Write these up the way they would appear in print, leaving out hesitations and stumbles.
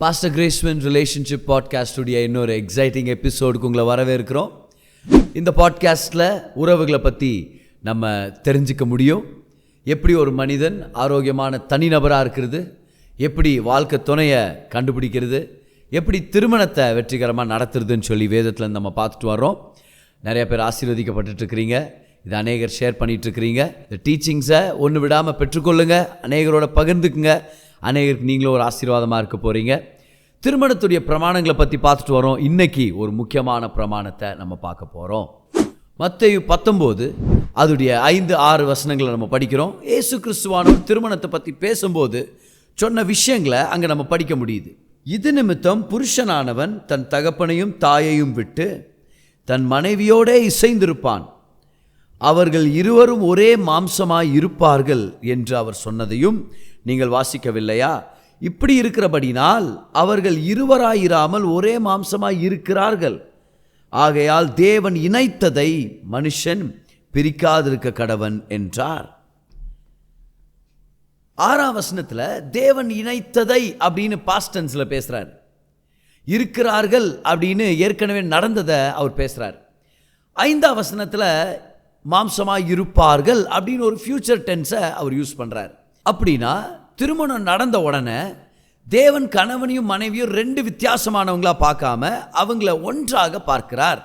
Pastor கிரேஸ்வன் relationship பாட்காஸ்டுடைய இன்னொரு exciting எபிசோடுக்கு உங்களை வரவேற்கிறோம். இந்த பாட்காஸ்ட்டில் உறவுகளை பற்றி நம்ம தெரிஞ்சிக்க முடியும். எப்படி ஒரு மனிதன் ஆரோக்கியமான தனிநபராக இருக்கிறது, எப்படி வாழ்க்கை துணையை கண்டுபிடிக்கிறது, எப்படி திருமணத்தை வெற்றிகரமாக நடத்துறதுன்னு சொல்லி வேதத்தில் நம்ம பார்த்துட்டு வரோம். நிறைய பேர் ஆசீர்வதிக்கப்பட்டுருக்கிறீங்க. இது அநேகர் ஷேர் பண்ணிகிட்ருக்கிறீங்க. இந்த டீச்சிங்ஸை ஒன்று விடாமல் பெற்றுக்கொள்ளுங்க, அநேகரோட பகிர்ந்துக்குங்க. அநேகருக்கு நீங்களும் ஒரு ஆசீர்வாதமாக இருக்க போகிறீங்க. திருமணத்துடைய பிரமாணங்களை பற்றி பார்த்துட்டு வரோம். இன்றைக்கி ஒரு முக்கியமான பிரமாணத்தை நம்ம பார்க்க போகிறோம். மத்தேயு 19 அதுடைய 5-6 வசனங்களை நம்ம படிக்கிறோம். இயேசு கிறிஸ்துவானவர் திருமணத்தை பற்றி பேசும்போது சொன்ன விஷயங்களை அங்கே நம்ம படிக்க முடியுது. இது நிமித்தம் புருஷனானவன் தன் தகப்பனையும் தாயையும் விட்டு தன் மனைவியோடே இசைந்திருப்பான், அவர்கள் இருவரும் ஒரே மாம்சமாய் இருப்பார்கள் என்று அவர் சொன்னதையும் நீங்கள் வாசிக்கவில்லையா? இப்படி இருக்கிறபடினால் அவர்கள் இருவராயிராமல் ஒரே மாம்சமாய் இருக்கிறார்கள். ஆகையால் தேவன் இணைத்ததை மனுஷன் பிரிக்காதிருக்க கடவன் என்றார். 6ஆம் வசனத்தில் தேவன் இணைத்ததை அப்படின்னு பாஸ்ட் டென்ஸில் பேசுகிறார். இருக்கிறார்கள் அப்படின்னு ஏற்கனவே நடந்ததை அவர் பேசுகிறார். 5ஆம் வசனத்தில் மாம்சமாய் இருப்பார்கள் அப்படின்னு ஒரு ஃபியூச்சர் டென்ஸை அவர் யூஸ் பண்ணுறார். அப்படின்னா திருமணம் நடந்த உடனே தேவன் கணவனையும் மனைவியும் 2 வித்தியாசமானவங்களா பார்க்காம அவங்கள ஒன்றாக பார்க்கிறார்.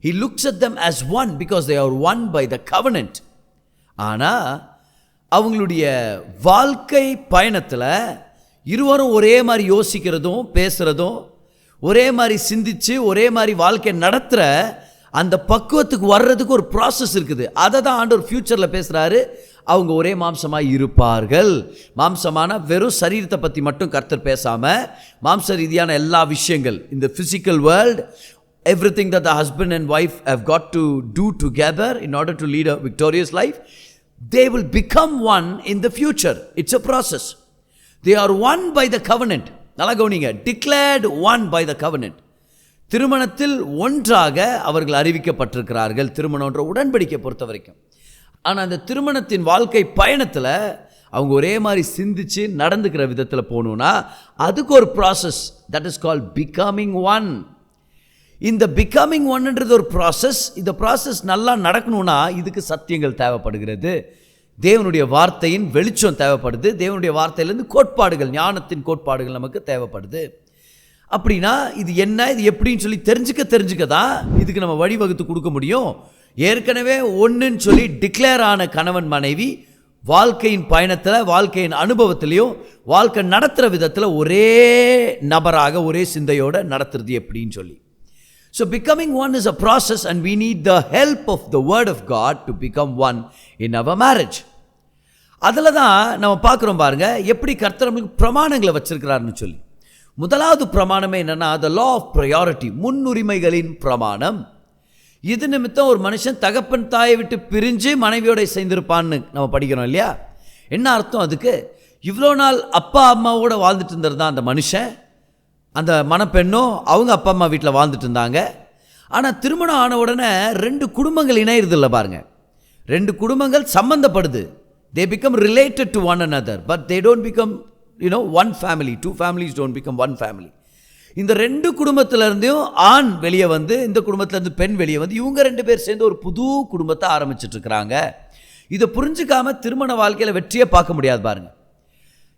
He looks at them as one because they are one by the covenant. ஆனால் அவங்களுடைய வாழ்க்கை பயணத்தில் இருவரும் ஒரே மாதிரி யோசிக்கிறதும் பேசுகிறதும் ஒரே மாதிரி சிந்திச்சு ஒரே மாதிரி வாழ்க்கை நடத்துகிற அந்த பக்குவத்துக்கு வர்றதுக்கு ஒரு ப்ராசஸ் இருக்குது. அதை தான் ஆண்டவர் ஃப்யூச்சரில் பேசுகிறாரு. அவங்க ஒரே மாம்சமாக இருப்பார்கள். மாம்சமான வெறும் சரீரத்தை பற்றி மட்டும் கர்த்தர் பேசாமல் மாம்ச ரீதியான எல்லா விஷயங்கள், இந்த physical world, everything that the husband and wife have got to do together in order to lead a victorious life, they will become one in the future. It's a process. They are one by the covenant. நல்லா கவனிங்க, declared one by the covenant. திருமணத்தில் ஒன்றாக அவர்கள் அறிவிக்கப்பட்டிருக்கிறார்கள், திருமணம்ன்ற உடன்படிக்கை பொறுத்த வரைக்கும். ஆனால் அந்த திருமணத்தின் வாழ்க்கை பயணத்தில் அவங்க ஒரே மாதிரி சிந்திச்சு நடந்துக்கிற விதத்தில் போகணுன்னா அதுக்கு ஒரு process, that is called becoming one. இந்த பிகமிங் ஒன்ன்றது ஒரு ப்ராசஸ். இந்த ப்ராசஸ் நல்லா நடக்கணும்னா இதுக்கு சத்தியங்கள் தேவைப்படுகிறது, தேவனுடைய வார்த்தையின் வெளிச்சம் தேவைப்படுது, தேவனுடைய வார்த்தையிலேருந்து கோட்பாடுகள், ஞானத்தின் கோட்பாடுகள் நமக்கு தேவைப்படுது. அப்படின்னா இது என்ன, இது எப்படின்னு சொல்லி தெரிஞ்சுக்க தான் இதுக்கு நம்ம வழிவகுத்து கொடுக்க முடியும். ஏற்கனவே ஒன்றுன்னு சொல்லி டிக்ளேர் ஆன கணவன் மனைவி வாழ்க்கையின் பயணத்தில், வாழ்க்கையின் அனுபவத்திலையும் வாழ்க்கை நடத்துகிற விதத்தில் ஒரே நபராக ஒரே சிந்தையோடு நடத்துறது எப்படின்னு சொல்லி. So becoming one is a process and we need the help of the word of God to become one in our marriage. அதில் தான் நம்ம பார்க்குறோம் பாருங்க, எப்படி கர்த்தர் நம்மளுக்கு பிரமாணங்களை வச்சிருக்கிறாருன்னு சொல்லி. முதலாவது பிரமாணமே என்னென்னா the law of priority, முன்னுரிமைகளின் பிரமாணம். இது நிமித்தம் ஒரு மனுஷன் தகப்பன் தாயை விட்டு பிரிஞ்சு மனைவியோட சேர்ந்திருப்பான்னு நம்ம படிக்கிறோம் இல்லையா? என்ன அர்த்தம் அதுக்கு? இவ்வளோ நாள் அப்பா அம்மாவோட வாழ்ந்துட்டு இருந்தது தான் அந்த மனுஷன், அந்த மணப்பெண்ணும் அவங்க அப்பா அம்மா வீட்டில் வாழ்ந்துட்டு இருந்தாங்க. ஆனால் திருமணம் ஆன உடனே 2 குடும்பங்கள் இணையிறது இல்லை பாருங்க. 2 குடும்பங்கள் சம்பந்தப்படுது. they become related to one another but they don't become one family. 2 families don't become one family. இந்த 2 குடும்பத்திலேருந்தும் ஆண் வெளியே வந்து, இந்த குடும்பத்திலேருந்து பெண் வெளியே வந்து, இவங்க 2 பேர் சேர்ந்து ஒரு புது குடும்பத்தை ஆரம்பிச்சிட்ருக்கிறாங்க. இதை புரிஞ்சுக்காம திருமண வாழ்க்கையில் வெற்றியை பார்க்க முடியாது பாருங்க.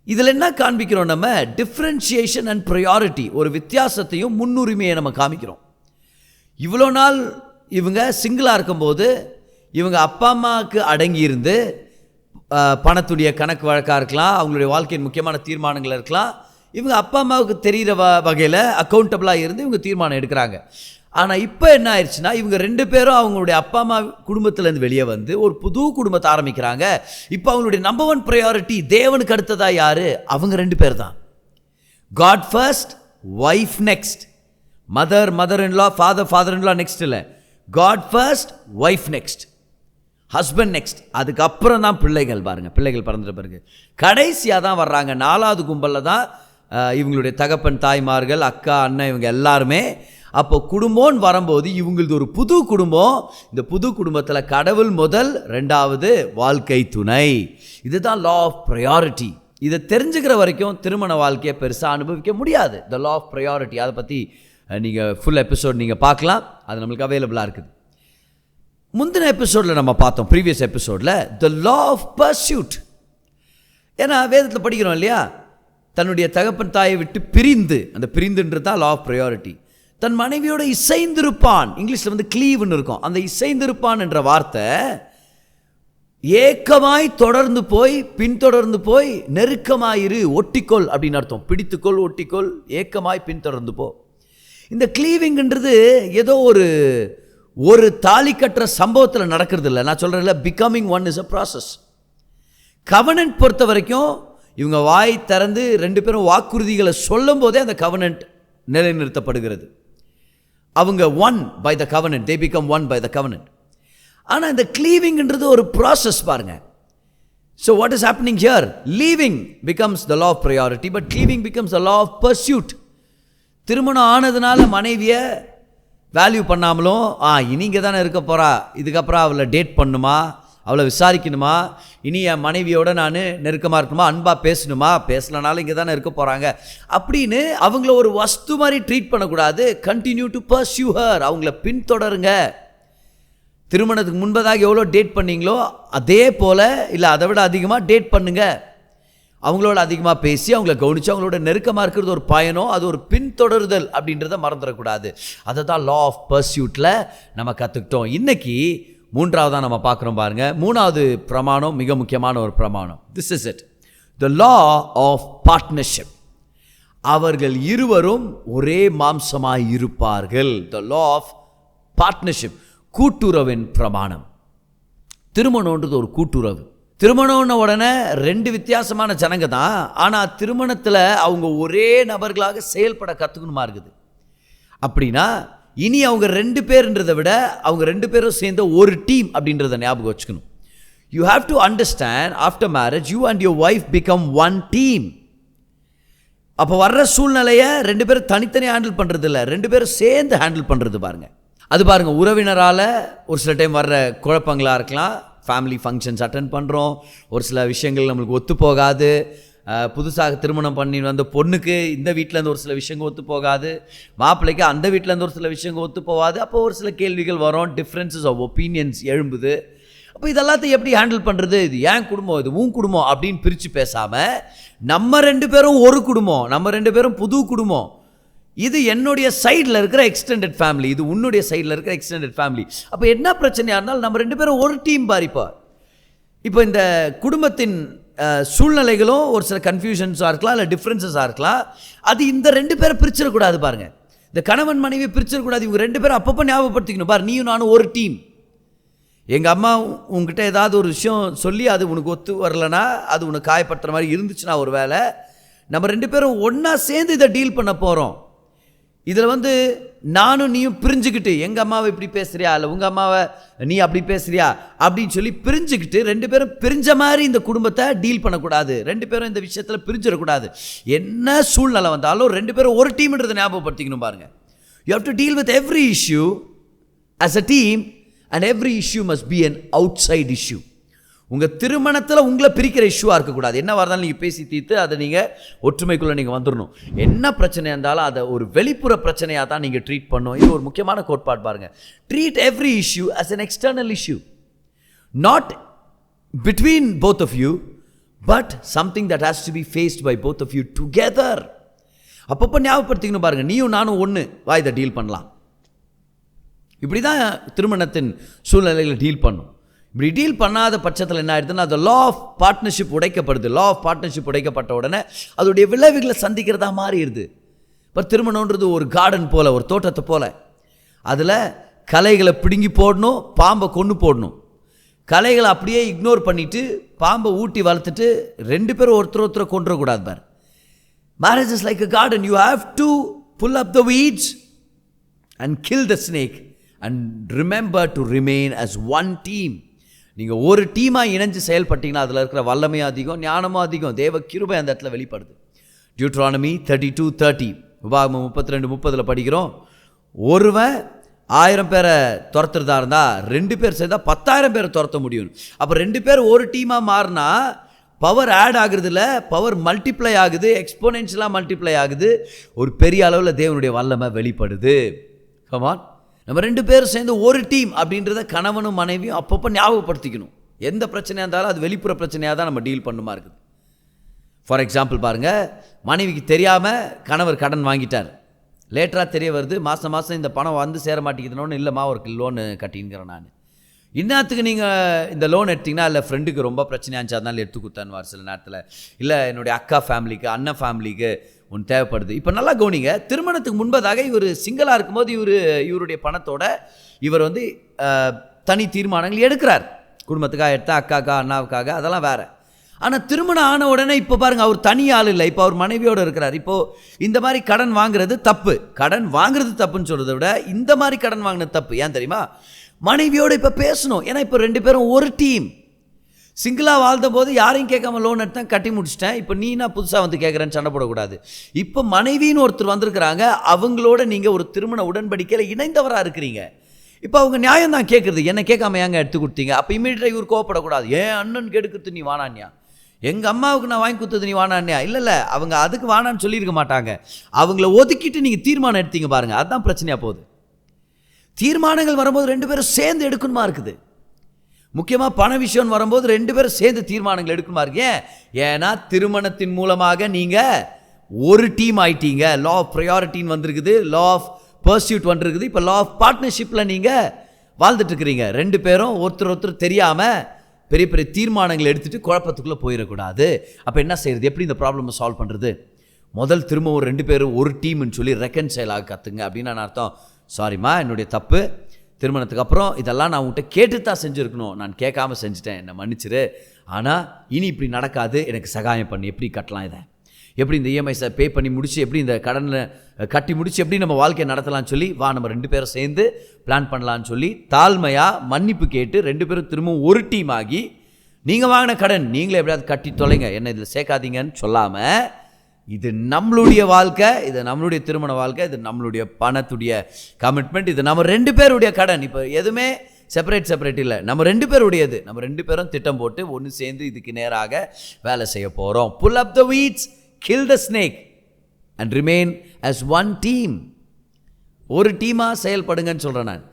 இதில் என்ன காண்பிக்கிறோம்? நம்ம டிஃப்ரென்ஷியேஷன் அண்ட் ப்ரையாரிட்டி, ஒரு வித்தியாசத்தையும் முன்னுரிமையை நம்ம காமிக்கிறோம். இவ்வளோ நாள் இவங்க சிங்கிளாக இருக்கும்போது இவங்க அப்பா அம்மாவுக்கு அடங்கியிருந்து பணத்துடைய கணக்கு வழக்காக இருக்கலாம், அவங்களுடைய வாழ்க்கையின் முக்கியமான தீர்மானங்கள் இருக்கலாம், இவங்க அப்பா அம்மாவுக்கு தெரிகிற வகையில் அக்கௌண்டபிளாக இருந்து இவங்க தீர்மானம் எடுக்கிறாங்க. ஆனால் இப்போ என்ன ஆயிடுச்சுன்னா, இவங்க 2 பேரும் அவங்களுடைய அப்பா அம்மா குடும்பத்திலேருந்து வெளியே வந்து ஒரு புது குடும்பத்தை ஆரம்பிக்கிறாங்க. இப்போ அவங்களுடைய நம்பர் 1 ப்ரையாரிட்டி தேவனுக்கு அடுத்ததாக யார்? அவங்க 2 பேர் தான். God first, wife next. Mother in law, father in law next இல்லை. God first, wife next, husband next. அதுக்கப்புறம் தான் பிள்ளைகள் பாருங்கள். பிள்ளைகள் பிறந்த பிறகு கடைசியாக தான் வர்றாங்க. 4வது கும்பலில் தான் இவங்களுடைய தகப்பன் தாய்மார்கள், அக்கா, அண்ணன், இவங்க எல்லாருமே. அப்போ குடும்பம்னு வரும்போது இவங்களது ஒரு புது குடும்பம். இந்த புது குடும்பத்தில் கடவுள் முதல், 2வது வாழ்க்கை துணை. இதுதான் லா ஆஃப் ப்ரையாரிட்டி. இதை தெரிஞ்சுக்கிற வரைக்கும் திருமண வாழ்க்கையை பெருசாக அனுபவிக்க முடியாது. த லா ஆஃப் ப்ரையாரிட்டி, அதை பற்றி நீங்கள் ஃபுல் எபிசோட் நீங்கள் பார்க்கலாம், அது நம்மளுக்கு அவைலபிளாக இருக்குது. முந்தின எபிசோடில் நம்ம பார்த்தோம், ப்ரீவியஸ் எபிசோடில் த லா ஆஃப் பர்சியூட். ஏன்னா வேதத்தில் படிக்கிறோம் இல்லையா, தன்னுடைய தகப்பன் தாயை விட்டு பிரிந்து, அந்த பிரிந்துன்றது தான் லா ஆஃப் ப்ரையாரிட்டி. தன் மனைவியோட இசைந்திருப்பான், இங்கிலீஷில் வந்து க்ளீவ்னு இருக்கும். அந்த இசைந்திருப்பான் என்ற வார்த்தை ஏக்கமாய் தொடர்ந்து போய் பின்தொடர்ந்து போய் நெருக்கமாயிரு, ஒட்டிக்கொள் அப்படின்னு அர்த்தம். பிடித்துக்கொள், ஒட்டிக்கொள், ஏக்கமாய் பின்தொடர்ந்து போ. இந்த க்ளீவிங்ன்றது ஏதோ ஒரு தாலி கட்டுற சம்பவத்தில் நடக்கிறது இல்லை. நான் சொல்கிறேன்ல, becoming one is a process. Covenant பொறுத்த வரைக்கும் இவங்க வாய் திறந்து ரெண்டு பேரும் வாக்குறுதிகளை சொல்லும் போதே அந்த கவனன்ட் நிலைநிறுத்தப்படுகிறது. அவங்க one by the covenant, they become one by the covenant. ஆனால் இந்த க்ளீவிங்ன்றது ஒரு ப்ராசஸ் பாருங்க. So what is happening here? Leaving becomes the law of priority, but leaving becomes the law of pursuit. திருமணம் ஆனதுனால மனைவியை வேல்யூ பண்ணாமலும், இனி இங்கே தானே இருக்க போகிறா, இதுக்கப்புறம் அவளை டேட் பண்ணுமா, அவளை விசாரிக்கணுமா, இனி என் மனைவியோட நான் நெருக்கமாக இருக்கணுமா, அன்பாக பேசணுமா, பேசலனாலும் இங்கே தானே இருக்க போகிறாங்க அப்படின்னு அவங்கள ஒரு வஸ்து மாதிரி ட்ரீட் பண்ணக்கூடாது. கண்டினியூ டு பர்சியூ ஹர், அவங்கள பின்தொடருங்க. திருமணத்துக்கு முன்பதாக எவ்வளோ டேட் பண்ணீங்களோ அதே போல், இல்லை அதை விட அதிகமாக டேட் பண்ணுங்க. அவங்களோட அதிகமாக பேசி அவங்கள கவனித்து அவங்களோட நெருக்கமாக இருக்கிறது ஒரு பயணம், அது ஒரு பின்தொடருதல் அப்படின்றத மறந்துடக்கூடாது. அதை தான் லா ஆஃப் பர்சியூட்டில் நம்ம கற்றுக்கிட்டோம். இன்றைக்கி மூன்றாவதாக நம்ம பார்க்குறோம் பாருங்க. மூணாவது பிரமாணம் மிக முக்கியமான ஒரு பிரமாணம். This is it, the law of partnership. அவர்கள் இருவரும் ஒரே மாம்சமாய் இருப்பார்கள். த லா ஆஃப் பார்ட்னர்ஷிப், கூட்டுறவின் பிரமாணம். திருமணம்ன்றது ஒரு கூட்டுறவு. திருமணம்னு உடனே ரெண்டு வித்தியாசமான ஜனங்க தான், ஆனால் திருமணத்தில் அவங்க ஒரே நபர்களாக செயல்பட கற்றுக்கணுமா இருக்குது. அப்படின்னா இனி அவங்க ரெண்டு பேருன்றதை விட அவங்க ரெண்டு பேரும் சேர்ந்த ஒரு டீம் அப்படின்றத ஞாபகம் வச்சுக்கணும். You have to understand, after marriage you and your wife become one team. அப்போ வர்ற சூழ்நிலையை ரெண்டு பேரும் தனித்தனியாக ஹேண்டில் பண்ணுறது இல்லை, ரெண்டு பேரும் சேர்ந்து ஹேண்டில் பண்ணுறது பாருங்கள். அது பாருங்கள், உறவினரால் ஒரு சில டைம் வர்ற குழப்பங்களாக இருக்கலாம். ஃபேமிலி ஃபங்க்ஷன்ஸ் அட்டென்ட் பண்ணுறோம், ஒரு சில விஷயங்கள் நம்மளுக்கு ஒத்து போகாது. புதுசாக திருமணம் பண்ணி வந்த பொண்ணுக்கு இந்த வீட்டிலேருந்து ஒரு சில விஷயங்கள் ஒத்து போகாது, மாப்பிள்ளைக்கு அந்த வீட்டிலேருந்து ஒரு சில விஷயங்கள் ஒத்து போகாது. அப்போ ஒரு சில கேள்விகள் வரும், டிஃப்ரென்சஸ் ஆஃப் ஒப்பீனியன்ஸ் எழும்புது. அப்போ இதெல்லாத்தையும் எப்படி ஹேண்டில் பண்ணுறது? இது ஏன் குடும்பம், இது உன் குடும்பம் அப்படின்னு பிரித்து பேசாமல், நம்ம ரெண்டு பேரும் ஒரு குடும்பம், நம்ம ரெண்டு பேரும் புது குடும்பம், இது என்னுடைய சைடில் இருக்கிற எக்ஸ்டெண்டட் ஃபேமிலி, இது உன்னுடைய சைடில் இருக்கிற எக்ஸ்டெண்டட் ஃபேமிலி. அப்போ என்ன பிரச்சனையாக இருந்தாலும் நம்ம ரெண்டு பேரும் ஒரு டீம் பாரிப்பா. இப்போ இந்த குடும்பத்தின் சூழ்நிலைகளும் ஒரு சில கன்ஃபியூஷன்ஸாக இருக்கலாம், இல்லை டிஃப்ரென்சஸாக இருக்கலாம். அது இந்த ரெண்டு பேரை பிரிச்சிடக்கூடாது பாருங்கள். இந்த கணவன் மனைவி பிரிச்சிடக்கூடாது. இவங்க ரெண்டு பேரும் அப்பப்போ ஞாபகப்படுத்திக்கணும், பாரு நீயும் நானும் ஒரு டீம். எங்கள் அம்மா உங்ககிட்ட ஏதாவது ஒரு விஷயம் சொல்லி அது உனக்கு ஒத்து வரலனா, அது உனக்கு காயப்படுத்துகிற மாதிரி இருந்துச்சுன்னா ஒரு வேளை, நம்ம ரெண்டு பேரும் ஒன்றா சேர்ந்து இதை டீல் பண்ண போகிறோம். இதில் வந்து நானும் நீயும் பிரிஞ்சுக்கிட்டு, எங்கள் அம்மாவை இப்படி பேசுகிறியா, இல்லை உங்கள் அம்மாவை நீ அப்படி பேசுகிறியா அப்படின்னு சொல்லி பிரிஞ்சுக்கிட்டு ரெண்டு பேரும் பிரிஞ்ச மாதிரி இந்த குடும்பத்தை டீல் பண்ணக்கூடாது. ரெண்டு பேரும் இந்த விஷயத்தில் பிரிஞ்சிடக்கூடாது. என்ன சூழ்நிலை வந்தாலும் ரெண்டு பேரும் ஒரு டீம்ன்றதை ஞாபகப்படுத்திக்கணும் பாருங்கள். You have to deal with every issue as a team, and every issue must be an outside issue. உங்கள் திருமணத்தில் உங்களை பிரிக்கிற இஷ்யூவாக இருக்கக்கூடாது. என்ன வரதாலும் நீங்கள் பேசி தீர்த்து அதை நீங்கள் ஒற்றுமைக்குள்ளே நீங்கள் வந்துடணும். என்ன பிரச்சனையாக இருந்தாலும் அதை ஒரு வெளிப்புற பிரச்சனையாக தான் நீங்கள் ட்ரீட் பண்ணணும். இது ஒரு முக்கியமான கோட்பாடு பாருங்கள். Treat every issue as an external issue, not between both of you, but something that has to be faced by both of you together. அப்பப்போ ஞாபகப்படுத்திக்கணும் பாருங்கள், நீயும் நானும் ஒன்று, வா இதை டீல் பண்ணலாம். இப்படி தான் திருமணத்தின் சூழ்நிலைகளை டீல் பண்ணும். இப்படி டீல் பண்ணாத பட்சத்தில் என்ன ஆயிடுதுன்னா, அந்த லா ஆஃப் பார்ட்னர்ஷிப் உடைக்கப்படுது. லா ஆஃப் பார்ட்னர்ஷிப் உடைக்கப்பட்ட உடனே அதோடைய விளைவுகளை சந்திக்கிறதா மாறிடுது. இப்போ திருமணன்றது ஒரு கார்டன் போல், ஒரு தோட்டத்தை போல். அதில் களைகளை பிடுங்கி போடணும், பாம்பை கொன்று போடணும். களைகளை அப்படியே இக்னோர் பண்ணிவிட்டு பாம்பை ஊட்டி வளர்த்துட்டு ரெண்டு பேரும் ஒருத்தரை கொண்டுடக்கூடாது பார். Marriage is like a garden. You have to pull up the weeds and kill the snake and remember to remain as one team. நீங்கள் ஒரு டீமாக இணைஞ்சு செயல்பட்டீங்கன்னா அதில் இருக்கிற வல்லமையும் அதிகம், ஞானமும் அதிகம், தேவ கிருபை அந்த இடத்துல வெளிப்படுது. டியூட்ரானமி 32:30, உபாகமம் 32:30 படிக்கிறோம். ஒருவன் 1000 பேரை துரத்துறதா இருந்தால் ரெண்டு பேர் சேர்ந்தால் 10,000 பேரை துரத்த முடியும். அப்போ ரெண்டு பேர் ஒரு டீமாக மாறினா பவர் ஆட் ஆகுறது இல்லை, பவர் மல்டிப்ளை ஆகுது, எக்ஸ்போனென்ஷியலாக மல்டிப்ளை ஆகுது. ஒரு பெரிய அளவில் தேவனுடைய வல்லமை வெளிப்படுது. கமான், நம்ம 2 பேரும் சேர்ந்து ஒரு டீம் அப்படின்றத கணவனும் மனைவியும் அப்பப்போ ஞாபகப்படுத்திக்கணும். எந்த பிரச்சனையாக இருந்தாலும் அது வெளிப்புற பிரச்சனையாக தான் நம்ம டீல் பண்ணுமா இருக்குது. ஃபார் எக்ஸாம்பிள் பாருங்கள், மனைவிக்கு தெரியாமல் கணவர் கடன் வாங்கிட்டார். லேட்டராக தெரிய வருது, மாதம் இந்த பணம் வந்து சேர மாட்டேங்குதுன்னு. இல்லைம்மா ஒரு லோனு கட்டிங்கிறேன் நான். இன்னத்துக்கு நீங்கள் இந்த லோன் எடுத்திங்கன்னா இல்லை ஃப்ரெண்டுக்கு ரொம்ப பிரச்சனையாக இருந்துச்சு அதனால எடுத்து கொடுத்தான்னு சில நேரத்தில். இல்லை என்னுடைய அக்கா ஃபேமிலிக்கு, அண்ணன் ஃபேமிலிக்கு ஒன்று தேவைப்படுது. இப்போ நல்லா கவனிங்க, திருமணத்துக்கு முன்பதாக இவர் சிங்கிளாக இருக்கும்போது இவருடைய பணத்தோட இவர் வந்து தனி தீர்மானங்கள் எடுக்கிறார். குடும்பத்துக்காக எடுத்தா, அக்காக்கா அண்ணாவுக்காக, அதெல்லாம் வேறு. ஆனால் திருமணம் ஆன உடனே இப்போ பாருங்கள், அவர் தனி ஆள் இல்லை, இப்போ அவர் மனைவியோடு இருக்கிறார். இப்போது இந்த மாதிரி கடன் வாங்குறது தப்பு. கடன் வாங்குறது தப்புன்னு சொல்கிறத விட இந்த மாதிரி கடன் வாங்கினது தப்பு. ஏன் தெரியுமா? மனைவியோடு இப்போ பேசணும். ஏன்னா இப்போ 2 பேரும் ஒரு டீம். சிங்கிளாக வாழ்ந்த போது யாரையும் கேட்காம லோன் எடுத்தேன், கட்டி முடிச்சிட்டேன். இப்போ நீனா புதுசாக வந்து கேட்குறேன்னு சண்டை போடக்கூடாது. இப்போ மனைவின்னு ஒருத்தர் வந்திருக்கிறாங்க, அவங்களோட நீங்கள் ஒரு திருமண உடன்படிக்கையில் இணைந்தவராக இருக்கிறீங்க. இப்போ அவங்க நியாயம் தான் கேட்குறது, என்ன கேட்காம ஏங்க எடுத்து கொடுத்தீங்க? அப்போ இமீடியட்டாக இவர் கோவப்படக்கூடாது. ஏன் அண்ணன் கெடுக்குறது நீ வானான்யா, எங்கள் அம்மாவுக்கு நான் வாங்கி கொடுத்தது நீ வானான்யா. இல்லை அவங்க அதுக்கு வானான்னு சொல்லியிருக்க மாட்டாங்க. அவங்கள ஒதுக்கிட்டு நீங்கள் தீர்மானம் எடுத்தீங்க பாருங்கள், அதுதான் பிரச்சனையாக போகுது. தீர்மானங்கள் வரும்போது 2 பேரும் சேர்ந்து எடுக்கணுமா இருக்குது. முக்கியமாக பண விஷயம் வரும்போது 2 பேரும் சேர்ந்து தீர்மானங்கள் எடுக்கணுமா இருக்கு. ஏன்னா திருமணத்தின் மூலமாக நீங்கள் ஒரு டீம் ஆயிட்டீங்க. லா ஆஃப் ப்ரையாரிட்டின்னு வந்திருக்குது, லா ஆஃப் பர்சியூட் வந்துருக்குது. இப்போ லா ஆஃப் பார்ட்னர்ஷிப்பில் நீங்கள் வாழ்ந்துட்டுருக்கிறீங்க. 2 பேரும் ஒருத்தர் தெரியாமல் பெரிய பெரிய தீர்மானங்கள் எடுத்துகிட்டு குழப்பத்துக்குள்ளே போயிடக்கூடாது. அப்போ என்ன செய்கிறது, எப்படி இந்த ப்ராப்ளமை சால்வ் பண்ணுறது? முதல் திரும்ப ஒரு 2 பேரும் ஒரு டீம்னு சொல்லி ரெக்கன்சைல் ஆக கற்றுங்க. அப்படின்னு நான் அர்த்தம், சாரிம்மா என்னுடைய தப்பு, திருமணத்துக்கு அப்புறம் இதெல்லாம் நான் உங்கள்கிட்ட கேட்டு தான் செஞ்சுருக்கணும், நான் கேட்காம செஞ்சுட்டேன், என்னை மன்னிச்சிரு. ஆனால் இனி இப்படி நடக்காது, எனக்கு சகாயம் பண்ணி எப்படி கட்டலாம், இதை எப்படி இந்த இஎம்ஐஸை பே பண்ணி முடிச்சு, எப்படி இந்த கடனில் கட்டி முடிச்சு எப்படி நம்ம வாழ்க்கையை நடத்தலாம்னு சொல்லி வா நம்ம 2 பேரும் சேர்ந்து பிளான் பண்ணலான்னு சொல்லி தாழ்மையாக மன்னிப்பு கேட்டு 2 பேரும் திரும்பவும் ஒரு டீம் ஆகி நீங்கள் வாங்கின கடன் நீங்களே எப்படியாவது கட்டி தொலைங்க, என்ன இதில் சேர்க்காதீங்கன்னு சொல்லாமல், இது நம்மளுடைய வாழ்க்கை, இது நம்மளுடைய திருமண வாழ்க்கை, இது நம்மளுடைய பணத்துடைய கமிட்மெண்ட், இது நம்ம 2 பேருடைய கடன். இப்போ எதுவுமே செப்பரேட் இல்லை, நம்ம 2 பேருடையது. நம்ம 2 பேரும் திட்டம் போட்டு ஒன்று சேர்ந்து இதுக்கு நேராக வேலை செய்ய போகிறோம். Pull up the weeds, kill the snake and remain as one team. ஒரு டீமாக செயல்படுங்கன்னு சொல்கிறேன் நான்.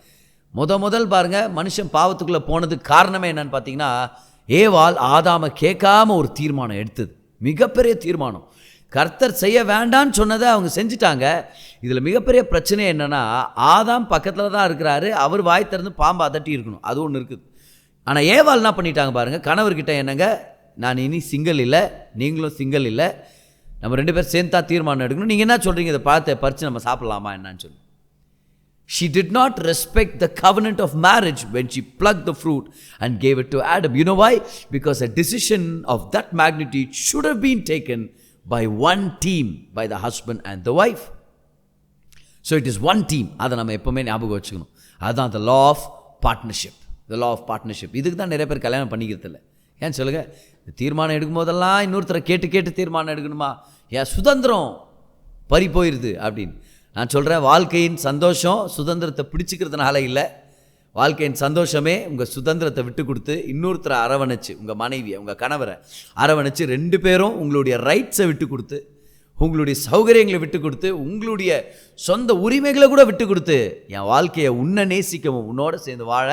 முதல் பாருங்கள், மனுஷன் பாவத்துக்குள்ளே போனதுக்கு காரணமே என்னன்னு பார்த்தீங்கன்னா, ஏவாள் ஆதாமை கேட்காம ஒரு தீர்மானம் எடுத்தது, மிகப்பெரிய தீர்மானம். கர்த்தர் செய்ய வேண்டான்னு சொன்னதை அவங்க செஞ்சுட்டாங்க. இதில் மிகப்பெரிய பிரச்சனை என்னென்னா, ஆதாம் பக்கத்தில் தான் இருக்கிறாரு, அவர் வாய் திறந்து பாம்பை அதட்டி இருக்கணும், அது ஒன்று இருக்குது. ஆனால் ஏவாள் என்ன பண்ணிட்டாங்க பாருங்கள், கணவர்கிட்ட என்னங்க நான் இனி சிங்கிள் இல்லை, நீங்களும் சிங்கிள் இல்லை, நம்ம 2 பேர் சேர்ந்து தான் தீர்மானம் எடுக்கணும், நீங்கள் என்ன சொல்கிறீங்க, இதை பார்த்து பறித்து நம்ம சாப்பிட்லாமா என்னன்னு சொல்லி. She did not respect the covenant of marriage when she plucked the fruit and gave it to Adam. You know why? Because a decision of that magnitude should have been taken by one team, by the husband and the wife. So it is one team. அதை நம்ம எப்போவுமே ஞாபகம் வச்சுக்கணும். அதுதான் the law of partnership. The law of partnership. இதுக்கு தான் நிறைய பேர் கல்யாணம் பண்ணிக்கிறது இல்லை. ஏன் சொல்லுங்கள், தீர்மானம் எடுக்கும் போதெல்லாம் இன்னொருத்தரை கேட்டு தீர்மானம் எடுக்கணுமா, ஏன் சுதந்திரம் பறி போயிடுது அப்படின்னு. நான் சொல்கிறேன், வாழ்க்கையின் சந்தோஷம் சுதந்திரத்தை பிடிச்சிக்கிறதுனால இல்லை, வாழ்க்கையின் சந்தோஷமே உங்கள் சுதந்திரத்தை விட்டு கொடுத்து இன்னொருத்தரை அரவணைச்சு, உங்கள் மனைவியை உங்கள் கணவரை அரவணைச்சு 2 பேரும் உங்களுடைய ரைட்ஸை விட்டு கொடுத்து, உங்களுடைய சௌகரியங்களை விட்டு கொடுத்து, உங்களுடைய சொந்த உரிமைகளை கூட விட்டு கொடுத்து, என் வாழ்க்கையை உன்னை நேசிக்கவும் உன்னோட சேர்ந்து வாழ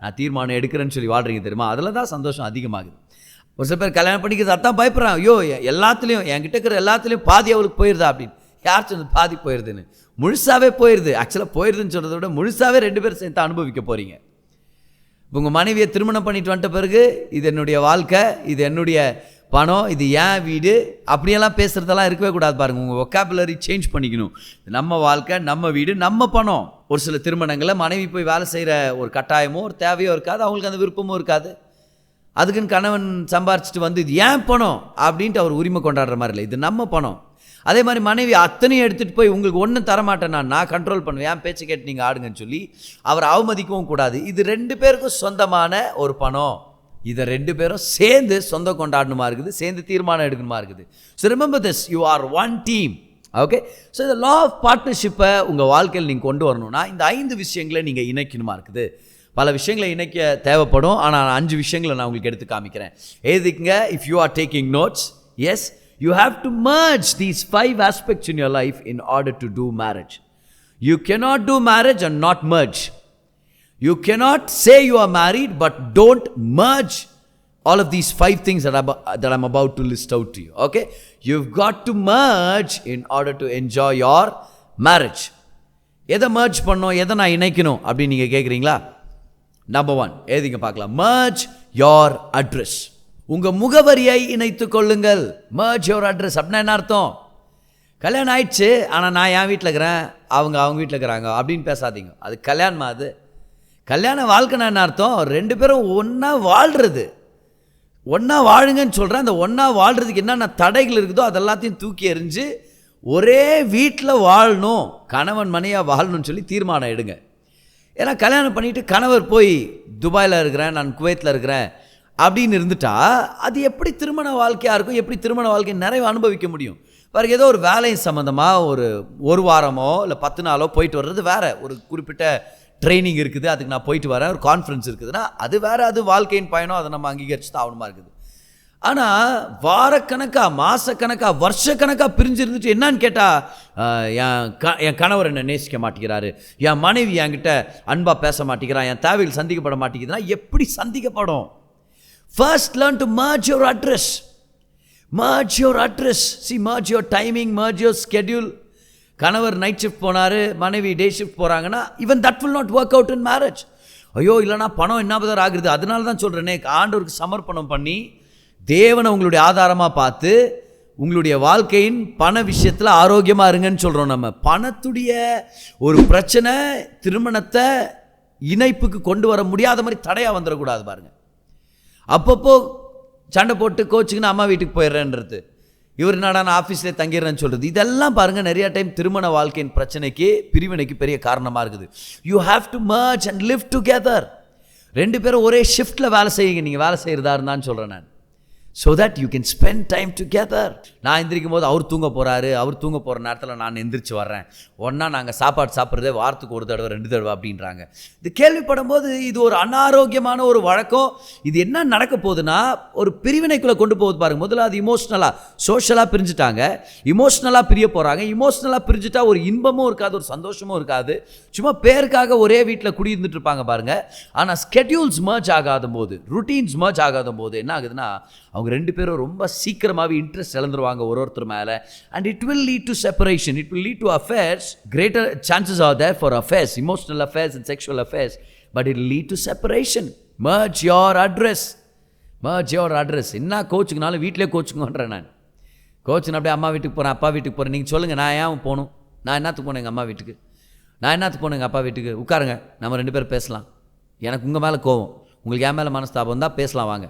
நான் தீர்மானம் எடுக்கிறேன்னு சொல்லி வாழ்கிறீங்க தெரியுமா, அதில் தான் சந்தோஷம் அதிகமாகுது. ஒரு சில பேர் கல்யாணம் பண்ணிக்கிறது அதான் பயப்படுறான், ஐயோ எல்லாத்துலேயும் என்கிட்ட இருக்கிற எல்லாத்துலேயும் பாதி அவளுக்கு போயிடுதா அப்படின்னு. யார் சொன்னது பாதி போயிடுதுன்னு? முழுசாகவே போயிடுது. ஆக்சுவலாக போயிடுதுன்னு சொல்கிறத விட முழுசாகவே 2 பேரும் சேர்ந்து அனுபவிக்க போகிறீங்க. உங்கள் மனைவியை திருமணம் பண்ணிட்டு வந்துட்ட பிறகு, இது என்னுடைய வாழ்க்கை, இது என்னுடைய பணம், இது ஏன் வீடு, அப்படியெல்லாம் பேசுகிறதெல்லாம் இருக்கவே கூடாது பாருங்கள். உங்கள் ஒக்காபுலரி சேஞ்ச் பண்ணிக்கணும். நம்ம வாழ்க்கை, நம்ம வீடு, நம்ம பணம். ஒரு சில திருமணங்களில் மனைவி போய் வேலை செய்கிற ஒரு கட்டாயமோ ஒரு தேவையோ இருக்காது, அவங்களுக்கு அந்த விருப்பமும் இருக்காது. அதுக்குன்னு கணவன் சம்பாரிச்சிட்டு வந்து இது ஏன் பணம் அப்படின்ட்டு அவர் உரிமை கொண்டாடுற மாதிரி இல்லை, இது நம்ம பணம். அதே மாதிரி மனைவி அத்தனையும் எடுத்துகிட்டு போய் உங்களுக்கு ஒன்றும் தரமாட்டேன், நான் கண்ட்ரோல் பண்ணுவேன், என் பேச்சு கேட்டு நீங்கள் ஆடுங்கன்னு சொல்லி அவர் அவமதிக்கவும் கூடாது. இது 2 பேருக்கும் சொந்தமான ஒரு பணம். இதை 2 பேரும் சேர்ந்து சொந்தம் கொண்டாடணுமா இருக்குது, சேர்ந்து தீர்மானம் எடுக்கணுமா இருக்குது. So remember this, you are one team. Okay, so இந்த லா ஆஃப் பார்ட்னர்ஷிப்பை உங்கள் வாழ்க்கையில் நீங்கள் கொண்டு வரணும்னா இந்த 5 விஷயங்களை நீங்கள் இணைக்கணுமா இருக்குது. பல விஷயங்களை இணைக்க தேவைப்படும். ஆனால் 5 விஷயங்களை நான் உங்களுக்கு எடுத்து காமிக்கிறேன். எழுதிக்கங்க. If you are taking notes, yes, you have to merge these 5 aspects in your life in order to do marriage. You cannot do marriage and not merge. You cannot say you are married but don't merge all of these 5 things that I'm about to list out to you. Okay? You've got to merge in order to enjoy your marriage. எதை merge பண்ணணும், எதை நான் இணைக்கணும் அப்படின்னு நீங்கள் கேட்குறீங்களா? Number 1 எழுதிங்க பார்க்கலாம். merge your address. உங்கள் முகவரியை இணைத்து கொள்ளுங்கள். merge your address அப்படின்னா என்ன அர்த்தம்? கல்யாணம் ஆயிடுச்சு, ஆனால் நான் என் வீட்டில் இருக்கிறேன், அவங்க வீட்டில் இருக்கிறாங்க அப்படின்னு பேசாதீங்க. அது கல்யாணமா? அது கல்யாண வாழ்க்கைனா என்ன அர்த்தம்? 2 பேரும் ஒன்றா வாழ்கிறது. ஒன்றா வாழுங்கன்னு சொல்கிறேன். அந்த ஒன்றா வாழ்கிறதுக்கு என்னென்ன தடைகள் இருக்குதோ அதெல்லாத்தையும் தூக்கி எறிஞ்சு ஒரே வீட்டில் வாழணும், கணவன் மனையாக வாழணும்னு சொல்லி தீர்மானம் எடுங்க. ஏன்னா கல்யாணம் பண்ணிவிட்டு கணவர் போய் துபாயில் இருக்கிறேன், நான் குவைத்தில் இருக்கிறேன் அப்படின்னு இருந்துட்டா அது எப்படி திருமண வாழ்க்கையாக இருக்கும்? எப்படி திருமண வாழ்க்கையை நிறைய அனுபவிக்க முடியும்? பாருங்க, ஏதோ ஒரு வேலை சம்மந்தமாக ஒரு வாரமோ இல்லை 10 நாளோ போயிட்டு வர்றது வேறு. ஒரு குறிப்பிட்ட ட்ரைனிங் இருக்குது, அதுக்கு நான் போயிட்டு வரேன். ஒரு கான்ஃபரன்ஸ் இருக்குதுன்னா அது வேறு, அது வாழ்க்கையின் பயணம், அதை நம்ம அங்கீகரிச்சு தான் ஆகணுமா இருக்குது. ஆனால் வாரக்கணக்காக, மாதக்கணக்காக, வருஷக்கணக்காக பிரிஞ்சு இருந்துட்டு என்னன்னு கேட்டால் என் கணவர் என்னை நேசிக்க மாட்டேங்கிறாரு, என் மனைவி என்கிட்ட அன்பாக பேச மாட்டேங்கிறான், என் தேவையில் சந்திக்கப்பட மாட்டேங்குதுன்னா எப்படி சந்திக்கப்படும்? First learn to merge your address. merge your address. See, merge your timing, merge your schedule. கணவர் நைட் ஷிஃப்ட் போனார், மனைவி டே ஷிஃப்ட் போகிறாங்கன்னா even that will not work out in marriage. ஐயோ இல்லைனா பணம் என்ன ஆகுது. அதனால தான் சொல்கிறேனே, ஆண்டவருக்கு சமர்ப்பணம் பண்ணி தேவனை உங்களுடைய ஆதாரமாக பார்த்து உங்களுடைய வாழ்க்கையின் பண விஷயத்தில் ஆரோக்கியமாக இருங்கன்னு சொல்கிறோம். நம்ம பணத்துடைய ஒரு பிரச்சனை திருமணத்தை இணைப்புக்கு கொண்டு வர முடியாத மாதிரி தடையாக வந்துடக்கூடாது. பாருங்கள், அப்பப்போ சண்டை போட்டு கோச்சுக்குன்னு அம்மா வீட்டுக்கு போயிடுறேன்றது, இவர் என்னடா நான் ஆஃபீஸ்லேயே தங்கிடுறேன்னு சொல்கிறது, இதெல்லாம் பாருங்கள் நிறையா டைம் திருமண வாழ்க்கையின் பிரச்சனைக்கு, பிரிவினைக்கு பெரிய காரணமாக இருக்குது. You have to merge and live together. 2 பேரும் ஒரே ஷிஃப்ட்டில் வேலை செய்யுங்க. நீங்கள் வேலை செய்கிறதா இருந்தான்னு சொல்கிறேன் நான். so that you can spend time together. நான் எந்திரிக்கும் போது அவர் தூங்க போகிறாரு, அவர் தூங்க போகிற நேரத்தில் நான் எந்திரிச்சு வர்றேன். ஒன்றா நாங்கள் சாப்பாடு சாப்பிட்றதே வாரத்துக்கு 1 தடவை 2 தடவை அப்படின்றாங்க. இது கேள்விப்படும் போது இது ஒரு அனாரோக்கியமான ஒரு வழக்கம். இது என்ன நடக்க போகுதுன்னா ஒரு பிரிவினைக்குள்ளே கொண்டு போகுது பாருங்கள். முதல்ல அது இமோஷ்னலாக, சோஷியலாக பிரிஞ்சுட்டாங்க, இமோஷ்னலாக பிரிய போகிறாங்க. இமோஷ்னலாக பிரிஞ்சுட்டா ஒரு இன்பமும் இருக்காது, ஒரு சந்தோஷமும் இருக்காது. சும்மா பேருக்காக ஒரே வீட்டில் குடியிருந்துட்டு இருப்பாங்க பாருங்கள். ஆனால் ஸ்கெட்யூல்ஸ் merge ஆகாத போது, ருட்டீன்ஸ் merge ஆகாத போது என்ன ஆகுதுன்னா அவங்க 2 பேரும் ரொம்ப சீக்கிரமாகவே இன்ட்ரெஸ்ட் இழந்துருவாங்க ஒருத்தர் மேலே. And it will lead to separation, it will lead to affairs. Greater chances are there for affairs, emotional affairs and sexual affairs, but it lead to separation. merge your address. merge your address. என்ன கோச்சுக்குனாலும் வீட்டிலே கோச்சுங்கன்றேன் நான். கோச்சுன்னு அப்படியே அம்மா வீட்டுக்கு போகிறேன், அப்பா வீட்டுக்கு போகிறேன். நீங்கள் சொல்லுங்கள், நான் ஏன் போகணும்? நான் என்னத்துக்கு போனேன் எங்கள் அம்மா வீட்டுக்கு? நான் என்னத்துக்கு போனேன் எங்கள் அப்பா வீட்டுக்கு? உட்காருங்க, நம்ம 2 பேரும் பேசலாம். எனக்கு உங்கள் மேலே கோவம், உங்களுக்கு என் மேலே மனஸ்தாபம் தான், பேசலாம் வாங்க.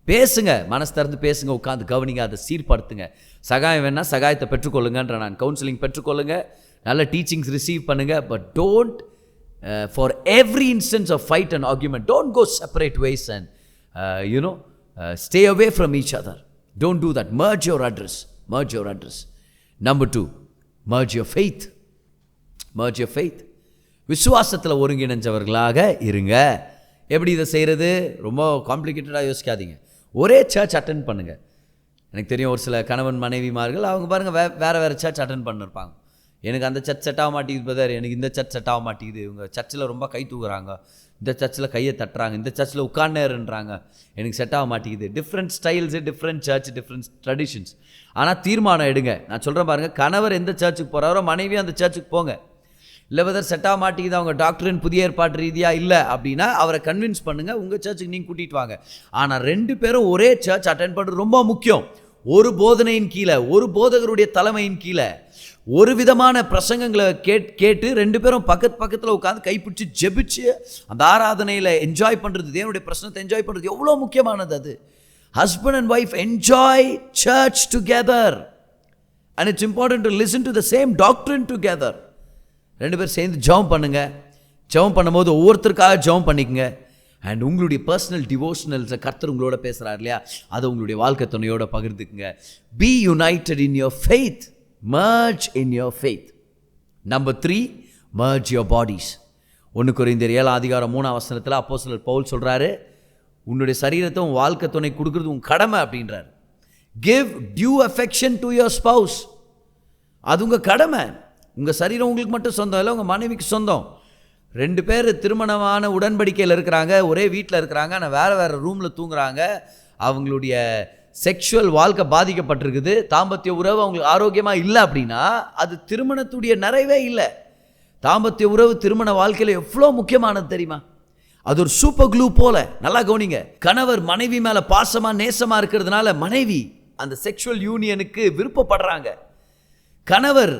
பேசுங்க, மனசு திறந்து பேசுங்க, உட்காந்து கவனிங்க, அதை சீர்படுத்துங்க. சகாயம் வேணா சகாயத்தை பெற்றுக்கொள்ளுங்கன்ற நான். கவுன்சிலிங் பெற்றுக்கொள்ளுங்க, நல்ல டீச்சிங்ஸ் ரிசீவ் பண்ணுங்கள். But don't for every instance of fight and argument, don't go separate ways and stay away from each other. Don't do that. merge your address. merge your address. Number 2, merge your faith. merge your faith. விசுவாசத்தில் ஒருங்கிணைஞ்சவர்களாக இருங்க. எப்படி இதை செய்கிறது? ரொம்ப காம்ப்ளிகேட்டடாக யோசிக்காதீங்க. ஒரே search attend பண்ணுங்கள். எனக்கு தெரியும் ஒரு சில கணவன் மனைவிமார்கள் அவங்க பாருங்கள் வேறு சர்ச் அட்டென்ட் பண்ணிருப்பாங்க. எனக்கு அந்த சர்ச் செட் ஆக மாட்டேங்குது பிரதர், எனக்கு இந்த சர்ச் செட் ஆக மாட்டேங்குது, இவங்க சர்ச்சில் ரொம்ப கை தூக்குறாங்க, இந்த சர்ச்சில் கையை தட்டுறாங்க, இந்த சர்ச்சில் உட்கார்ந்தேன்றாங்க, எனக்கு செட் ஆக மாட்டேங்குது. Different styles, different church, different traditions. ஆனால் தீர்மானம் எடுங்க. நான் சொல்கிறேன் பாருங்கள், கணவர் எந்த சர்ச்சுக்கு போகிறாரோ மனைவியும் அந்த சர்ச்சுக்கு போங்க. இல்லை வெதர் செட் ஆக மாட்டேங்குது, அவங்க டாக்டரின் புதிய ஏற்பாட்டு ரீதியாக இல்லை அப்படின்னா அவரை கன்வின்ஸ் பண்ணுங்கள், உங்கள் சர்ச்சுக்கு நீங்கள் கூட்டிகிட்டு வாங்க. ஆனால் 2 பேரும் ஒரே சர்ச் அட்டென்ட் பண்ணுறது ரொம்ப முக்கியம். ஒரு போதனையின் கீழே, ஒரு போதகருடைய தலைமையின் கீழே ஒரு விதமான பிரசங்கங்களை கேட்டு 2 பேரும் பக்கத்தில் உட்காந்து கைப்பிடிச்சு ஜெபிச்சு அந்த ஆராதனையில் என்ஜாய் பண்ணுறது, தேவனுடைய பிரசனத்தை என்ஜாய் பண்ணுறது எவ்வளோ முக்கியமானது. அது husband and wife enjoy church together and it's important to listen to the same doctrine together. 2 பேர் சேர்ந்து ஜெபம் பண்ணுங்க. ஜெபம் பண்ணும்போது ஒவ்வொருத்தருக்காக ஜெபம் பண்ணிக்கங்க. அண்ட் உங்களுடைய பர்சனல் டிவோஷனல்ஸை கர்த்தர் உங்களோட பேசுகிறார் இல்லையா, அதை உங்களுடைய வாழ்க்கை துணையோட பகிர்ந்துக்குங்க. Be united in your faith. merge in your faith. Number 3, merge your bodies. 1 கொரிந்தியர் 7:3 அப்போஸ்தலர் பவுல் சொல்கிறாரு, உன்னுடைய சரீரத்தை உன் வாழ்க்கை துணை கொடுக்குறது உன் கடமை அப்படின்றார். Give due affection to your spouse. அது உங்கள் கடமை. உங்கள் சரீரம் உங்களுக்கு மட்டும் சொந்தம் இல்லை, உங்கள் மனைவிக்கு சொந்தம். 2 பேர் திருமணமான உடன்படிக்கையில் இருக்கிறாங்க, ஒரே வீட்டில் இருக்கிறாங்க, ஆனால் வேறு வேறு ரூமில் தூங்குறாங்க. அவங்களுடைய செக்ஷுவல் வாழ்க்கை பாதிக்கப்பட்டிருக்குது, தாம்பத்திய உறவு அவங்களுக்கு ஆரோக்கியமாக இல்லை அப்படின்னா அது திருமணத்துடைய நிறைவே இல்லை. தாம்பத்திய உறவு திருமண வாழ்க்கையில் எவ்வளோ முக்கியமானது தெரியுமா? அது ஒரு சூப்பர் க்ளூ போல. நல்லா கவனிங்க. கணவர் மனைவி மேலே பாசமாக நேசமாக இருக்கிறதுனால மனைவி அந்த செக்ஷுவல் யூனியனுக்கு விருப்பப்படுறாங்க. கணவர்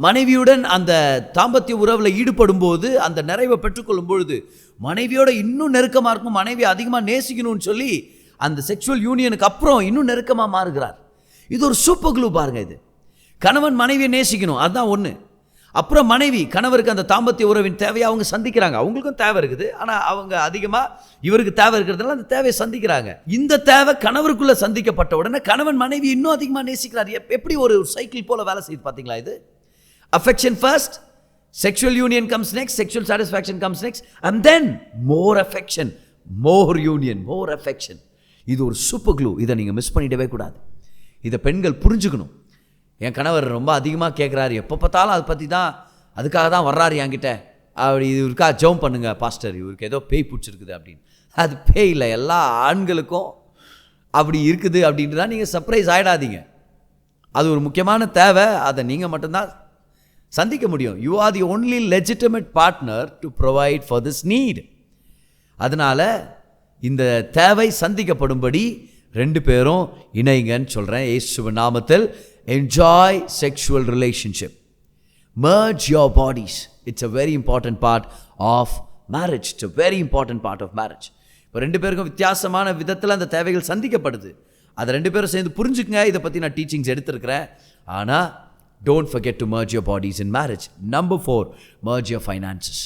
மனைவியுடன் அந்த தாம்பத்திய உறவில் ஈடுபடும் போது அந்த நிறைவை பெற்றுக்கொள்ளும் பொழுது மனைவியோட இன்னும் நெருக்கமாக இருக்கும், மனைவி அதிகமாக நேசிக்கணும்னு சொல்லி அந்த செக்ஷுவல் யூனியனுக்கு அப்புறம் இன்னும் நெருக்கமாக மாறுகிறார். இது ஒரு சூப்பர் க்ளூ பாருங்க. இது கணவன் மனைவியை நேசிக்கணும், அதுதான் ஒன்று. அப்புறம் மனைவி கணவருக்கு அந்த தாம்பத்திய உறவின் தேவையை அவங்க சந்திக்கிறாங்க. அவங்களுக்கும் தேவை இருக்குது, ஆனால் அவங்க அதிகமாக இவருக்கு தேவை இருக்கிறதுனால அந்த தேவையை சந்திக்கிறாங்க. இந்த தேவை கணவருக்குள்ளே சந்திக்கப்பட்ட உடனே கணவன் மனைவி இன்னும் அதிகமாக நேசிக்கிறார். எப்படி ஒரு சைக்கிள் போல வேலை செய்யுது பார்த்தீங்களா? இது affection first, sexual union comes next, sexual satisfaction comes next, and then more affection, more union, more affection. இது ஒரு சூப்பர் க்ளூ. இதை நீங்கள் மிஸ் பண்ணிடவே கூடாது. இதை பெண்கள் புரிஞ்சுக்கணும். என் கணவர் ரொம்ப அதிகமாக கேட்குறாரு, எப்போ பார்த்தாலும் அதை பற்றி தான், அதுக்காக தான் வர்றாரு என்கிட்ட, அப்படி இவருக்காக ஜெபம் பண்ணுங்க பாஸ்டர், இவருக்கு ஏதோ பேய் பிடிச்சிருக்குது அப்படின்னு. அது பேய் இல்லை, எல்லா ஆண்களுக்கும் அப்படி இருக்குது அப்படின்ட்டு தான் நீங்கள் சர்ப்ரைஸ் ஆகிடாதீங்க. அது ஒரு முக்கியமான தேவை, அதை நீங்கள் மட்டும்தான் சந்திக்க முடியும். You are the only legitimate partner to provide for this need. அதனால் இந்த தேவை சந்திக்கப்படும்படி 2 பேரும் இணைங்கன்னு சொல்கிறேன் இயேசுவின் நாமத்தில். Enjoy sexual relationship, merge your bodies. It's a very important part of marriage. It's a very important part of marriage. இப்போ 2 பேருக்கும் வித்தியாசமான விதத்தில் அந்த தேவைகள் சந்திக்கப்படுது. அதை 2 பேரும் சேர்ந்து புரிஞ்சுக்குங்க. இதை பற்றி நான் டீச்சிங்ஸ் எடுத்திருக்கிறேன். ஆனால் don't forget to merge your bodies in marriage. Number 4, merge your finances.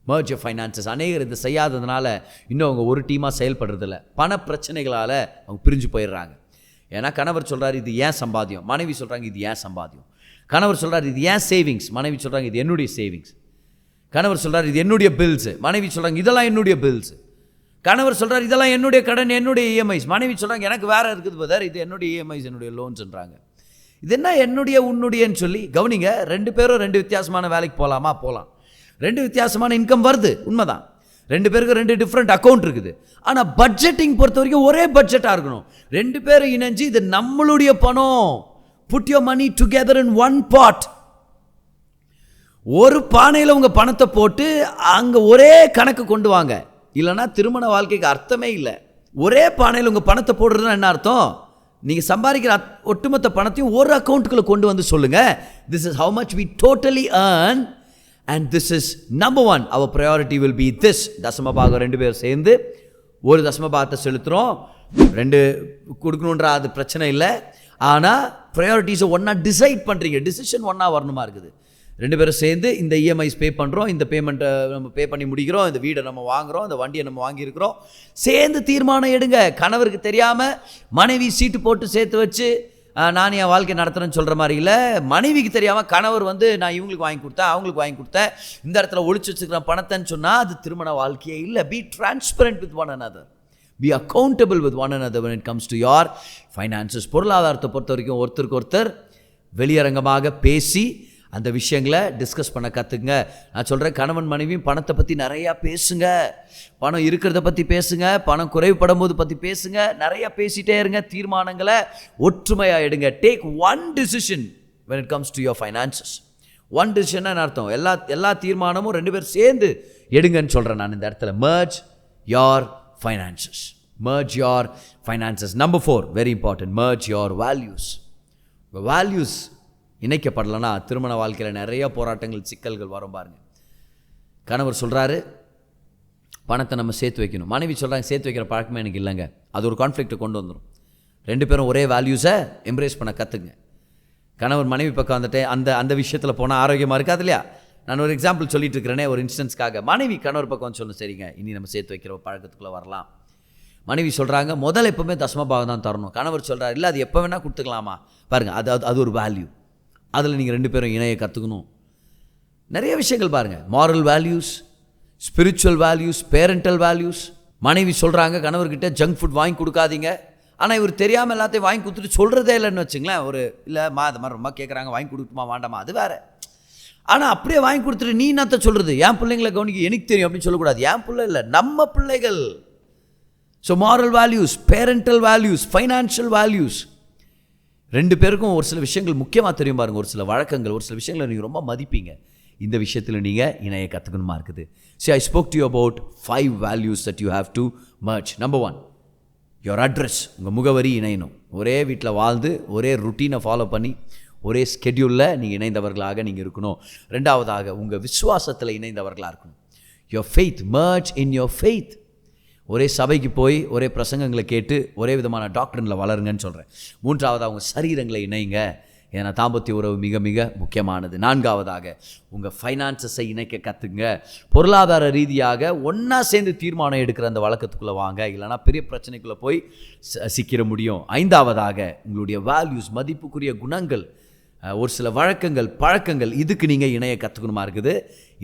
merge your finances. அநேகர் இதை செய்யாததுனால இன்னும் அவங்க ஒரு டீமாக செயல்படுறதில்ல. பண பிரச்சனைகளால் அவங்க பிரிஞ்சு போயிடுறாங்க. ஏன்னா கணவர் சொல்கிறார் இது ஏன் சம்பாத்தியம், மனைவி சொல்கிறாங்க இது ஏன் சம்பாத்தியம். கணவர் சொல்கிறார் இது ஏன் சேவிங்ஸ், மனைவி சொல்கிறாங்க இது என்னுடைய சேவிங்ஸ். கணவர் சொல்கிறார் இது என்னுடைய பில்ஸு, மனைவி சொல்கிறாங்க இதெல்லாம் என்னுடைய பில்ஸு. கணவர் சொல்கிறார் இதெல்லாம் என்னுடைய கடன், என்னுடைய இஎம்ஐஸ், மனைவி சொல்கிறாங்க எனக்கு வேறு இருக்குது பதர், இது என்னுடைய இஎம்ஐஸ், என்னுடைய லோன்ஸ்ன்றாங்க. இது என்ன என்னுடைய உன்னுடையன்னு சொல்லி கவனிங்க. 2 பேரும் 2 வித்தியாசமான வேலைக்கு போகலாமா? போகலாம். 2 வித்தியாசமான இன்கம் வருது, உண்மைதான். 2 பேருக்கு 2 டிஃப்ரெண்ட் அக்கௌண்ட் இருக்குது. ஆனால் பட்ஜெட்டிங் பொறுத்த வரைக்கும் ஒரே பட்ஜெட்டாக இருக்கணும். 2 பேரும் இணைஞ்சு இது நம்மளுடைய பணம், put your money together in one pot. ஒரு பானையில் உங்கள் பணத்தை போட்டு அங்கே ஒரே கணக்கு கொண்டு வாங்க, இல்லைன்னா திருமண வாழ்க்கைக்கு அர்த்தமே இல்லை. ஒரே பானையில் உங்கள் பணத்தை போடுறதுன்னா என்ன அர்த்தம்? நீங்கள் சம்பாதிக்கிற ஒட்டுமொத்த பணத்தையும் ஒரு அக்கௌண்ட்டுக்குள்ளே கொண்டு வந்து சொல்லுங்கள், this is how much we totally earn and this is number 1, our priority will be this. தசமபாகம் 2 பேர் சேர்ந்து ஒரு தசமபாகத்தை செலுத்துகிறோம். 2 கொடுக்கணுன்ற அது பிரச்சனை இல்லை. ஆனால் ப்ரையாரிட்டிஸை ஒன்றா டிசைட் பண்ணுறீங்க, டிசிஷன் ஒன்றா வரணுமா இருக்குது. 2 பேரும் சேர்ந்து இந்த இஎம்ஐஸ் பே பண்ணுறோம், இந்த பேமெண்ட்டை நம்ம பே பண்ணி முடிக்கிறோம், இந்த வீடை நம்ம வாங்குகிறோம், இந்த வண்டியை நம்ம வாங்கியிருக்கிறோம். சேர்ந்து தீர்மானம் எடுங்க. கணவருக்கு தெரியாமல் மனைவி சீட்டு போட்டு சேர்த்து வச்சு நான் என் வாழ்க்கை நடத்துகிறேன்னு சொல்கிற மாதிரி இல்லை. மனைவிக்கு தெரியாமல் கணவர் நான் இவங்களுக்கு வாங்கி கொடுத்தேன், அவங்களுக்கு வாங்கி கொடுத்தேன், இந்த இடத்துல ஒழிச்சு வச்சுக்கிறேன் பணத்தைன்னு சொன்னால் அது திருமண வாழ்க்கையே இல்லை. B transparent with one another. Be accountable with one another when it comes to your finances. பொருளாதாரத்தை பொறுத்த வரைக்கும் ஒருத்தருக்கு ஒருத்தர் வெளியரங்கமாக பேசி அந்த விஷயங்களை டிஸ்கஸ் பண்ண கற்றுங்க. நான் சொல்கிறேன், கணவன் மனைவியும் பணத்தை பற்றி நிறையா பேசுங்க, பணம் இருக்கிறத பற்றி பேசுங்க, பணம் குறைவுபடும் போது பற்றி பேசுங்க, நிறையா பேசிகிட்டே இருங்க. தீர்மானங்களை ஒற்றுமையாக எடுங்க. Take one decision when it comes to your finances. One decision அர்த்தம் எல்லா தீர்மானமும் 2 பேர் சேர்ந்து எடுங்கன்னு சொல்கிறேன் நான் இந்த இடத்துல. merge your finances. merge your finances. Number 4, very important, merge your values. values இணைக்கப்படலைன்னா திருமண வாழ்க்கையில் நிறைய போராட்டங்கள், சிக்கல்கள் வரும் பாருங்கள். கணவர் சொல்கிறாரு பணத்தை நம்ம சேர்த்து வைக்கணும், மனைவி சொல்கிறாங்க சேர்த்து வைக்கிற பழக்கமே எனக்கு இல்லைங்க. அது ஒரு கான்ஃப்ளிக்ட்டை கொண்டு வந்துடும். 2 பேரும் ஒரே வேல்யூஸை எம்ப்ரேஸ் பண்ண கற்றுங்க. கணவர் மனைவி பக்கம் வந்துட்டு அந்த விஷயத்தில் போனால் ஆரோக்கியமாக இருக்காது இல்லையா? நான் ஒரு எக்ஸாம்பிள் சொல்லிட்டு இருக்கிறேனே, ஒரு இன்ஸ்டன்ஸ்க்காக. மனைவி கணவர் பக்கம் சொல்லணும், சரிங்க இனி நம்ம சேர்த்து வைக்கிற பழக்கத்துக்குள்ளே வரலாம். மனைவி சொல்கிறாங்க முதல்ல எப்போவுமே தசமபாகம் தான் தரணும். கணவர் சொல்கிறார் இல்லை அது எப்போ வேணால் கொடுத்துக்கலாமா. பாருங்கள், அது ஒரு வேல்யூ. அதில் நீங்கள் 2 பேரும் இணைய கற்றுக்கணும். நிறைய விஷயங்கள் பாருங்கள். Moral values, spiritual values, parental values. மனைவி சொல்கிறாங்க கணவர்கிட்ட ஜங்க் ஃபுட் வாங்கி கொடுக்காதீங்க. ஆனால் இவர் தெரியாமல் எல்லாத்தையும் வாங்கி கொடுத்துட்டு சொல்கிறதே இல்லைன்னு வச்சுங்களேன். ஒரு இல்லைம்மா அது மாதிரி ரொம்ப கேட்குறாங்க, வாங்கி கொடுக்குமா வேண்டாமா, அது வேறு. ஆனால் அப்படியே வாங்கி கொடுத்துட்டு நீ என்னத்த சொல்கிறது, என் பிள்ளைங்களை கவனிக்க எனக்கு தெரியும் அப்படின்னு சொல்லக்கூடாது. என் பிள்ளை இல்லை, நம்ம பிள்ளைகள். So moral values, parental values, financial values, ரெண்டு பேருக்கும் ஒரு சில விஷயங்கள் முக்கியமாக தெரியும் பாருங்கள். ஒரு சில வழக்கங்கள், ஒரு சில விஷயங்களை நீங்கள் ரொம்ப மதிப்பீங்க. இந்த விஷயத்தில் நீங்கள் இணைய கற்றுக்கணுமா இருக்குது. See, I spoke to you about 5 values that you have to merge. Number 1, your address. உங்கள் முகவரி இணையணும். ஒரே வீட்டில் வாழ்ந்து ஒரே ருட்டீனை ஃபாலோ பண்ணி ஒரே ஸ்கெட்யூலில் நீங்கள் இணைந்தவர்களாக நீங்கள் இருக்கணும். ரெண்டாவதாக உங்கள் விசுவாசத்தில் இணைந்தவர்களாக இருக்கணும். your faith, merge in your faith. ஒரே சபைக்கு போய் ஒரே பிரசங்கங்களை கேட்டு ஒரே விதமான டாக்டரினில் வளருங்கன்னு சொல்கிறேன். மூன்றாவதாக உங்கள் சரீரங்களை இணைங்க. ஏன்னா தாம்பத்திய உறவு மிக மிக முக்கியமானது. நான்காவதாக உங்கள் ஃபைனான்சஸை இணைக்க கற்றுங்க. பொருளாதார ரீதியாக ஒன்றா சேர்ந்து தீர்மானம் எடுக்கிற அந்த வழக்கத்துக்குள்ளே வாங்க, இல்லைனா பெரிய பிரச்சனைக்குள்ளே போய் சிக்கிற முடியும். ஐந்தாவதாக உங்களுடைய வேல்யூஸ், மதிப்புக்குரிய குணங்கள், ஒரு சில வழக்கங்கள், பழக்கங்கள், இதுக்கு நீங்கள் இணைய கற்றுக்கணுமா இருக்குது.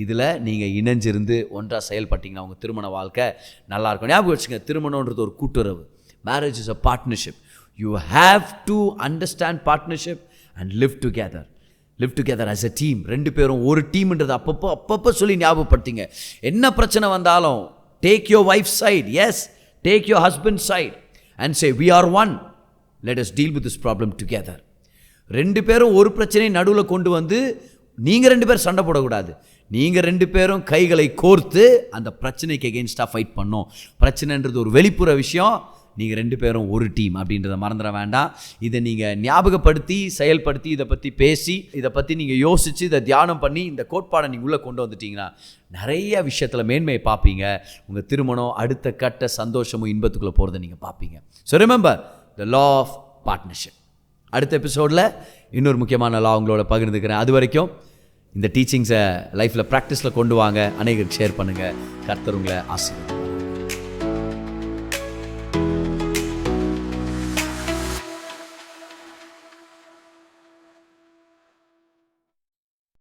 இதில் நீங்கள் இணைஞ்சிருந்து ஒன்றாக செயல்பட்டிங்கன்னா உங்கள் திருமண வாழ்க்கை நல்லாயிருக்கும். ஞாபகம் வச்சுங்க, திருமணன்றது ஒரு கூட்டுறவு. Marriage is a partnership. You have to understand partnership and live together as a team. ரெண்டு பேரும் ஒரு டீம்ன்றது அப்பப்போ சொல்லி ஞாபகப்படுத்திங்க. என்ன பிரச்சனை வந்தாலும் take your wife's side, yes, take your husband's side and say we are one, let us deal with this problem together. ரெண்டு பேரும் ஒரு பிரச்சனையை நடுவில் கொண்டு வந்து நீங்கள் ரெண்டு பேரும் சண்டை போடக்கூடாது. நீங்கள் ரெண்டு பேரும் கைகளை கோர்த்து அந்த பிரச்சனைக்கு எகெயின்ஸ்டாக ஃபைட் பண்ணோம். பிரச்சனைன்றது ஒரு வெளிப்புற விஷயம், நீங்கள் ரெண்டு பேரும் ஒரு டீம் அப்படின்றத மறந்துட வேண்டாம். இதை நீங்கள் ஞாபகப்படுத்தி செயல்படுத்தி இதை பற்றி பேசி இதை பற்றி நீங்கள் யோசித்து இதை தியானம் பண்ணி இந்த கோட்பாடை நீங்கள் உள்ளே கொண்டு வந்துட்டீங்கன்னா நிறைய விஷயத்தில் மேன்மையை பார்ப்பீங்க. உங்கள் திருமணம் அடுத்த கட்ட சந்தோஷமும் இன்பத்துக்குள்ளே போகிறத நீங்கள் பார்ப்பீங்க. So remember the law of partnership. அடுத்த எபிசோடில் இன்னொரு முக்கியமான லா உங்களோட பகிர்ந்துக்கிறேன். அது வரைக்கும் இந்த டீச்சிங்ஸை லைஃப்பில் ப்ராக்டிஸில் கொண்டு வாங்க, அநேகருக்கு ஷேர் பண்ணுங்கள். கர்த்தர் உங்களை ஆசீர்வதிப்பார்.